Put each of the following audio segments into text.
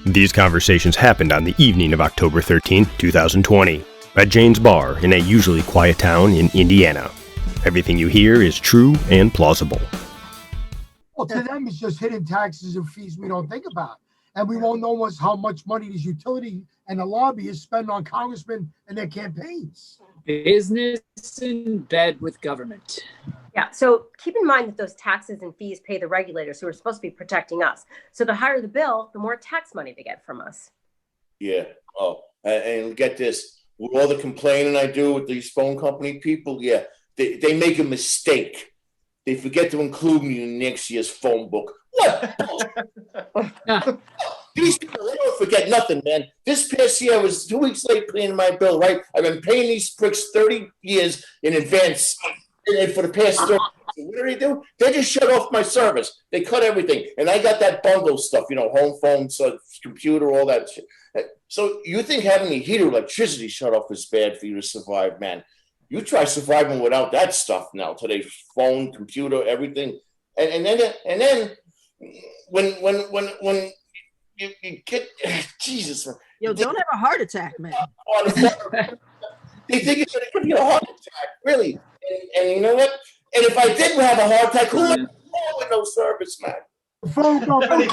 These conversations happened on the evening of October 13, 2020, at Jane's Bar in a usually quiet town in Indiana. Everything you hear is true and plausible. Well, to them, it's just hidden taxes and fees we don't think about. And we won't know how much money these utility and the lobbyists spend on congressmen and their campaigns. Business in bed with government. Yeah, so keep in mind that those taxes and fees pay the regulators who are supposed to be protecting us. So the higher the bill, the more tax money they get from us. Yeah. Oh, and get this. With all the complaining I do with these phone company people, yeah, they make a mistake. They forget to include me in next year's phone book. What? These people, they don't forget nothing, man. This past year, I was 2 weeks late paying my bill, right? I've been paying these pricks 30 years in advance for the past 30 years. What do? They just shut off my service. They cut everything. And I got that bundle stuff, home phone, computer, all that shit. So you think having the heater electricity shut off is bad for you to survive, man. You try surviving without that stuff now. Today, phone, computer, everything. And then when you get Jesus. Yo, don't have a heart attack, man. They think it's going to give you a heart attack, really. And you know what? And if I didn't have a heart attack, who would with no service, man? Phone company. Of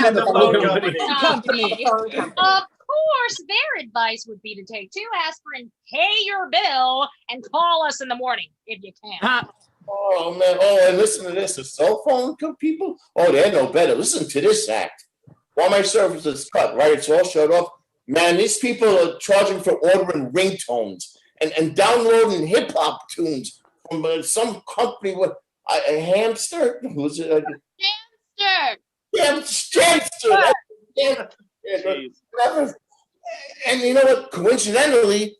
course, their advice would be to take 2 aspirin, pay your bill, and call us in the morning if you can. Oh, man. Oh, and listen to this. The cell phone people, oh, they're no better. Listen to this act. While my service is cut, right? It's all shut off. Man, these people are charging for ordering ringtones and downloading hip-hop tunes from some company with a hamster. Who's it? Hamster. Yeah, hamster. Yeah, and you know what? Coincidentally,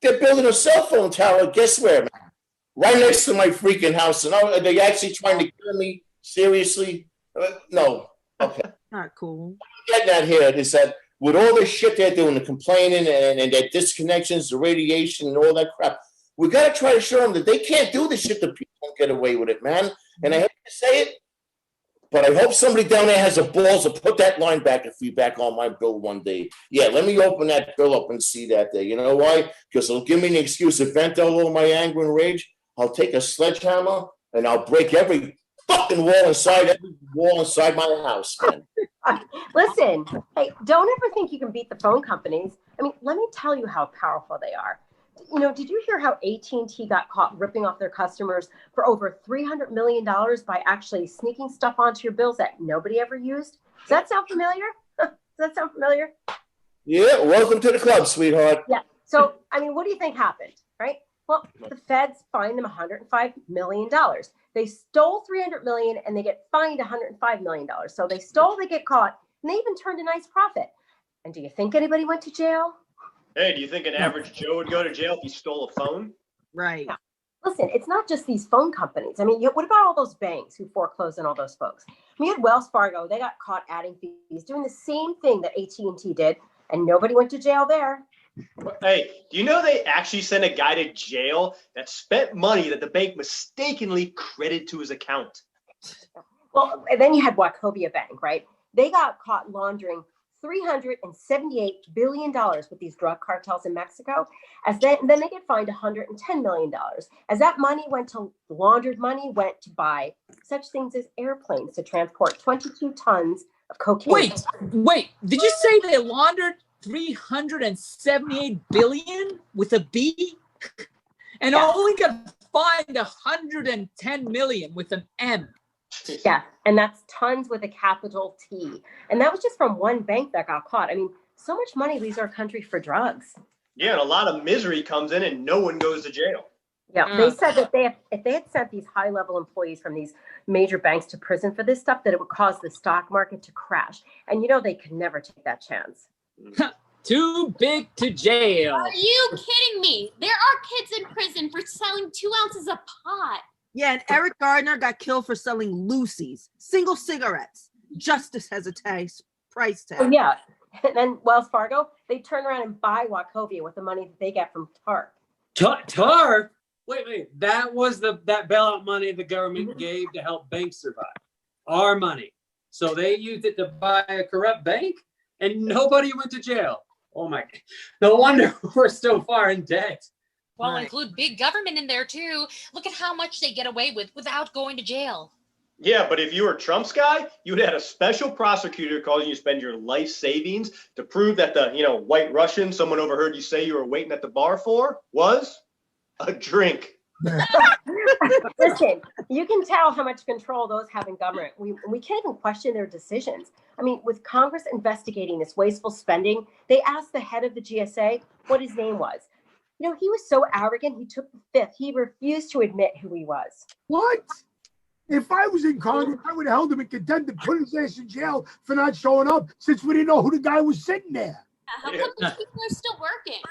they're building a cell phone tower. Guess where, man? Right next to my freaking house. And are they actually trying to kill me? Seriously? No. Okay. Not cool. What I'm getting at here is that with all this shit they're doing, the complaining and their disconnections, the radiation and all that crap, we got to try to show them that they can't do the shit that people don't get away with it, man. And I hate to say it, but I hope somebody down there has the balls to put that linebacker fee back on my bill one day. Yeah, let me open that bill up and see that there. You know why? Because it'll give me an excuse to vent all over my anger and rage. I'll take a sledgehammer and I'll break every fucking wall inside my house, man. Listen, hey, don't ever think you can beat the phone companies. I mean, let me tell you how powerful they are. Did you hear how AT&T got caught ripping off their customers for over $300 million by actually sneaking stuff onto your bills that nobody ever used? Does that sound familiar? Yeah, welcome to the club, sweetheart. Yeah. So, I mean, what do you think happened, right? Well, the feds fined them $105 million. They stole $300 million and they get fined $105 million. So they stole, they get caught, and they even turned a nice profit. And do you think anybody went to jail? Hey, do you think an average Joe would go to jail if he stole a phone? Right. Yeah. Listen, it's not just these phone companies. I mean, what about all those banks who foreclosed on all those folks? I mean, you had Wells Fargo. They got caught adding fees, doing the same thing that AT&T did, and nobody went to jail there. Hey, do you know they actually sent a guy to jail that spent money that the bank mistakenly credited to his account? Well, and then you had Wachovia Bank, right? They got caught laundering $378 billion with these drug cartels in Mexico. Then they get fined $110 million. As that money laundered money went to buy such things as airplanes to transport 22 tons of cocaine. Wait, did you say they laundered 378 billion with a B and only got fined 110 million with an M? Yeah, and that's tons with a capital T. And that was just from one bank that got caught. I mean, so much money leaves our country for drugs. Yeah, and a lot of misery comes in and no one goes to jail. Yeah, they said that if they had sent these high-level employees from these major banks to prison for this stuff, that it would cause the stock market to crash. And they could never take that chance. Too big to jail. Are you kidding me? There are kids in prison for selling 2 ounces of pot. Yeah, and Eric Gardner got killed for selling Lucy's, single cigarettes. Justice has a price tag. Oh, yeah. And then Wells Fargo, they turn around and buy Wachovia with the money that they get from TARP. TARP? Wait. That was that bailout money the government gave to help banks survive. Our money. So they used it to buy a corrupt bank? and nobody went to jail. Oh my, no wonder we're so far in debt. Well, Right. include big government in there too. Look at how much they get away with without going to jail. Yeah, but if you were Trump's guy, you would have a special prosecutor causing you to spend your life savings to prove that the, white Russian someone overheard you say you were waiting at the bar for was a drink. Listen, you can tell how much control those have in government. We can't even question their decisions. I mean, with Congress investigating this wasteful spending, they asked the head of the GSA what his name was. He was so arrogant, he took the fifth. He refused to admit who he was. What? If I was in Congress, I would have held him in contempt and put his ass in jail for not showing up, since we didn't know who the guy was sitting there. How come these people are still working?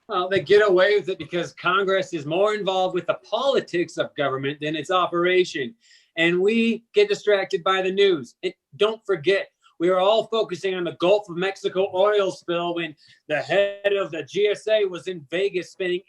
Well, they get away with it because Congress is more involved with the politics of government than its operation. And we get distracted by the news. And don't forget, we were all focusing on the Gulf of Mexico oil spill when the head of the GSA was in Vegas spending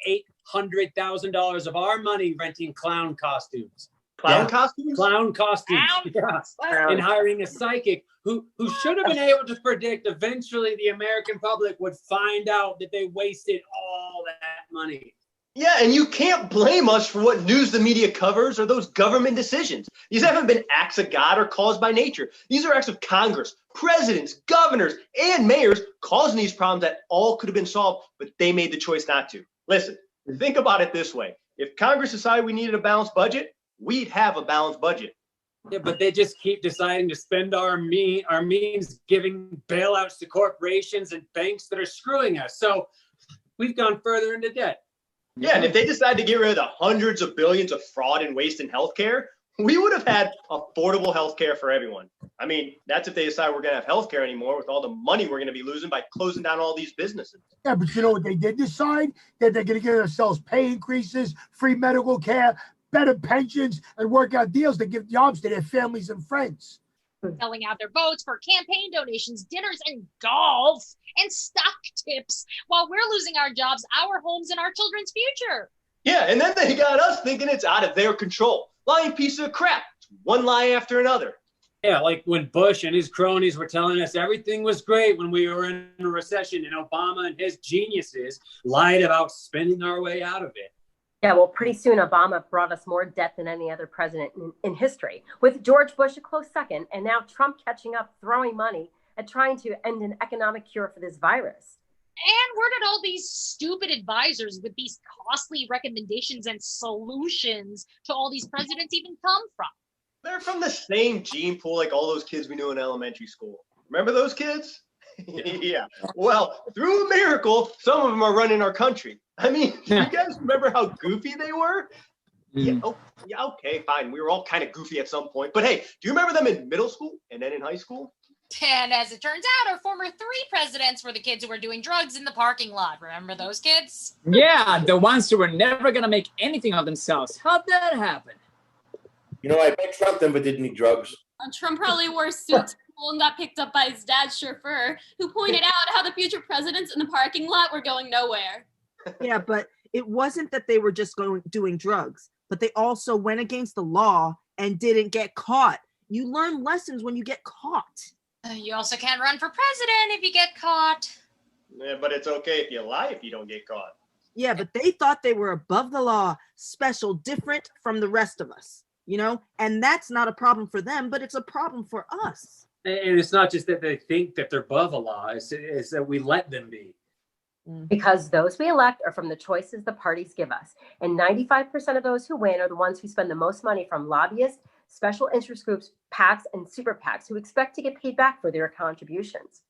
$800,000 of our money renting clown costumes. Clown costumes? Clown costumes. Yeah. And hiring a psychic who should have been able to predict eventually the American public would find out that they wasted all that money. Yeah, and you can't blame us for what news the media covers or those government decisions. These haven't been acts of God or caused by nature. These are acts of Congress, presidents, governors, and mayors causing these problems that all could have been solved, but they made the choice not to. Listen, think about it this way. If Congress decided we needed a balanced budget, we'd have a balanced budget. Yeah, but they just keep deciding to spend our means giving bailouts to corporations and banks that are screwing us. So we've gone further into debt. Yeah, and if they decide to get rid of the hundreds of billions of fraud and waste in healthcare, we would have had affordable healthcare for everyone. I mean, that's if they decide we're going to have healthcare anymore with all the money we're going to be losing by closing down all these businesses. Yeah, but you know what they did decide? That they're going to give themselves pay increases, free medical care, better pensions, and work out deals that give jobs to their families and friends. Selling out their votes for campaign donations, dinners, and golf, and stock tips, while we're losing our jobs, our homes, and our children's future. Yeah, and then they got us thinking it's out of their control. Lying piece of crap. One lie after another. Yeah, like when Bush and his cronies were telling us everything was great when we were in a recession, and Obama and his geniuses lied about spending our way out of it. Yeah, well, pretty soon Obama brought us more debt than any other president in history, with George Bush a close second, and now Trump catching up, throwing money at trying to end an economic cure for this virus. And where did all these stupid advisors with these costly recommendations and solutions to all these presidents even come from? They're from the same gene pool like all those kids we knew in elementary school. Remember those kids? Yeah. Well, through a miracle, some of them are running our country. I mean, do you guys remember how goofy they were? Yeah. Oh, yeah. Okay, fine. We were all kind of goofy at some point. But hey, do you remember them in middle school and then in high school? And as it turns out, our former 3 presidents were the kids who were doing drugs in the parking lot. Remember those kids? Yeah, the ones who were never going to make anything of themselves. How'd that happen? I bet Trump never did any drugs. Trump probably wore a suit to school and got picked up by his dad's chauffeur, who pointed out how the future presidents in the parking lot were going nowhere. Yeah, but it wasn't that they were just doing drugs, but they also went against the law and didn't get caught. You learn lessons when you get caught. You also can't run for president if you get caught. Yeah, but it's okay if you lie if you don't get caught. Yeah, but they thought they were above the law, special, different from the rest of us, and that's not a problem for them, but it's a problem for us. And it's not just that they think that they're above the law, it's that we let them be. Because those we elect are from the choices the parties give us. And 95% of those who win are the ones who spend the most money from lobbyists, special interest groups, PACs, and super PACs who expect to get paid back for their contributions.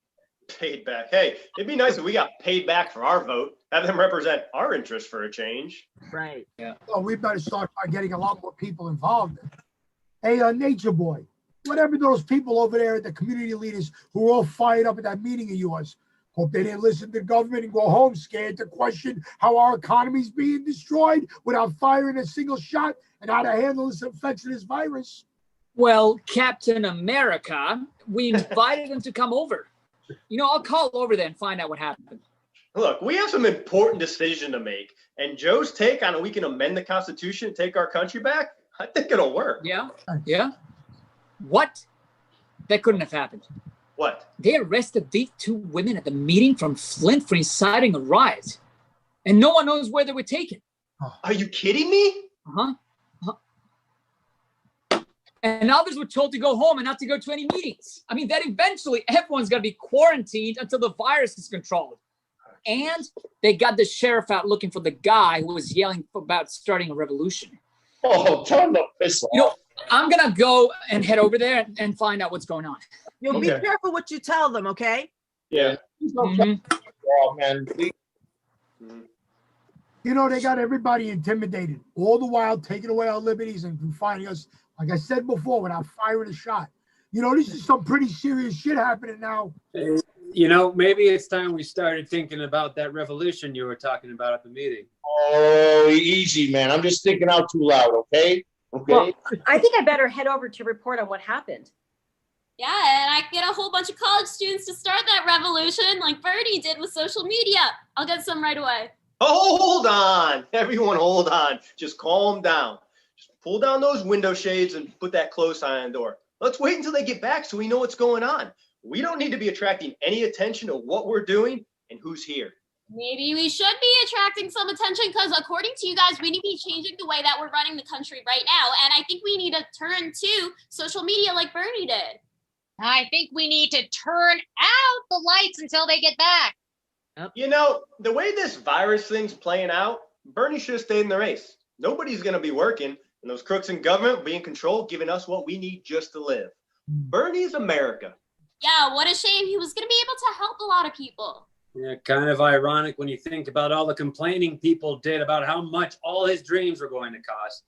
Paid back. Hey, it'd be nice if we got paid back for our vote. Have them represent our interests for a change. Right. Yeah. Oh, we better start by getting a lot more people involved. Hey, Nature Boy, whatever those people over there at the community leaders who were all fired up at that meeting of yours, hope they didn't listen to the government and go home scared to question how our economy's being destroyed without firing a single shot and how to handle this effects of this virus. Well, Captain America, we invited him to come over. I'll call over there and find out what happened. Look, we have some important decision to make, and Joe's take on we can amend the Constitution and take our country back, I think it'll work. Yeah? What? That couldn't have happened. What? They arrested these two women at the meeting from Flint for inciting a riot. And no one knows where they were taken. Are you kidding me? And others were told to go home and not to go to any meetings. I mean, that eventually everyone's going to be quarantined until the virus is controlled. And they got the sheriff out looking for the guy who was yelling about starting a revolution. Oh, tell them to piss off. I'm going to go and head over there and find out what's going on. You'll be careful what you tell them, okay? Yeah. Oh, man. You know, they got everybody intimidated, all the while taking away our liberties and confining us, like I said before, without firing a shot. You know, this is some pretty serious shit happening now. You know, maybe it's time we started thinking about that revolution you were talking about at the meeting. Oh, easy, man. I'm just thinking out too loud, okay? Okay. Well, I think I better head over to report on what happened. Yeah, and I can get a whole bunch of college students to start that revolution like Bernie did with social media. I'll get some right away. Hold on. Everyone hold on. Just calm down. Just pull down those window shades and put that close eye on the door. Let's wait until they get back so we know what's going on. We don't need to be attracting any attention to what we're doing and who's here. Maybe we should be attracting some attention because according to you guys, we need to be changing the way that we're running the country right now. And I think we need to turn to social media like Bernie did. I think we need to turn out the lights until they get back. You know, the way this virus thing's playing out, Bernie should have stayed in the race. Nobody's going to be working, and those crooks in government will be in control, giving us what we need just to live. Bernie's America. Yeah, what a shame. He was going to be able to help a lot of people. Yeah, kind of ironic when you think about all the complaining people did about how much all his dreams were going to cost.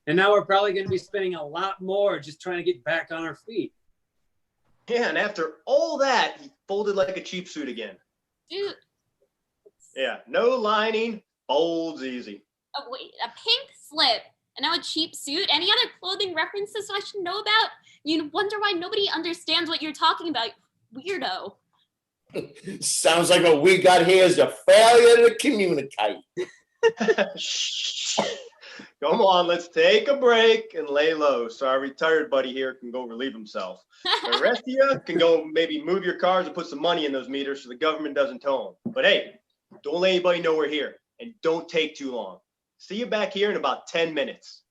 And now we're probably going to be spending a lot more just trying to get back on our feet. Yeah, and after all that, he folded like a cheap suit again. Dude. Yeah, no lining, folds easy. Oh, wait, a pink slip and now a cheap suit? Any other clothing references I should know about? You wonder why nobody understands what you're talking about, weirdo. Sounds like what we got here is a failure to communicate. Come on, let's take a break and lay low so our retired buddy here can go relieve himself. The rest of you can go maybe move your cars and put some money in those meters so the government doesn't tow them. But hey, don't let anybody know we're here and don't take too long. See you back here in about 10 minutes.